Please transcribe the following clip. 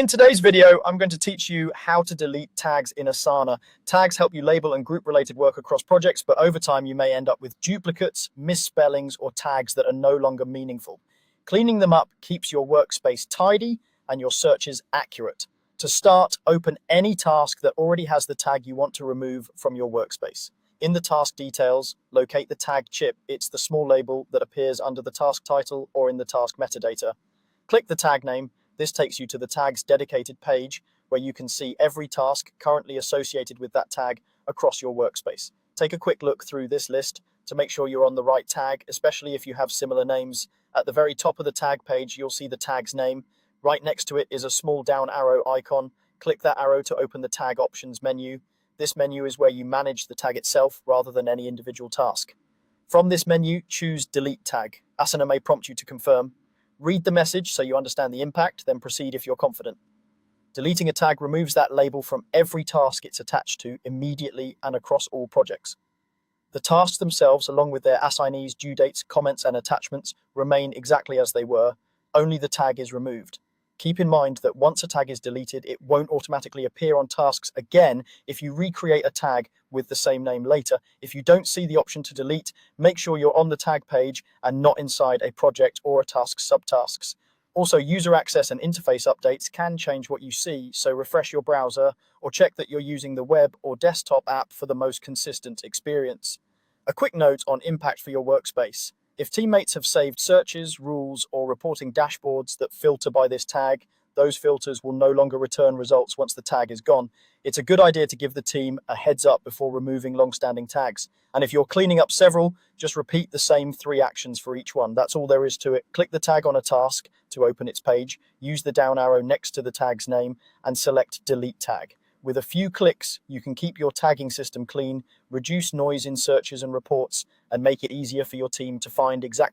In today's video, I'm going to teach you how to delete tags in Asana. Tags help you label and group related work across projects, but over time you may end up with duplicates, misspellings, or tags that are no longer meaningful. Cleaning them up keeps your workspace tidy and your searches accurate. To start, open any task that already has the tag you want to remove from your workspace. In the task details, locate the tag chip. It's the small label that appears under the task title or in the task metadata. Click the tag name. This takes you to the tag's dedicated page where you can see every task currently associated with that tag across your workspace. Take a quick look through this list to make sure you're on the right tag, especially if you have similar names. At the very top of the tag page, you'll see the tag's name. Right next to it is a small down arrow icon. Click that arrow to open the tag options menu. This menu is where you manage the tag itself rather than any individual task. From this menu, choose Delete Tag. Asana may prompt you to confirm. Read the message so you understand the impact, then proceed if you're confident. Deleting a tag removes that label from every task it's attached to immediately and across all projects. The tasks themselves, along with their assignees, due dates, comments, and attachments, remain exactly as they were, only the tag is removed. Keep in mind that once a tag is deleted, it won't automatically appear on tasks again if you recreate a tag with the same name later. If you don't see the option to delete, make sure you're on the tag page and not inside a project or a task's subtasks. Also, user access and interface updates can change what you see, so refresh your browser or check that you're using the web or desktop app for the most consistent experience. A quick note on impact for your workspace. If teammates have saved searches, rules, or reporting dashboards that filter by this tag, those filters will no longer return results once the tag is gone. It's a good idea to give the team a heads up before removing long-standing tags. And if you're cleaning up several, just repeat the same 3 actions for each one. That's all there is to it. Click the tag on a task to open its page, use the down arrow next to the tag's name, and select Delete Tag. With a few clicks, you can keep your tagging system clean, reduce noise in searches and reports, and make it easier for your team to find exactly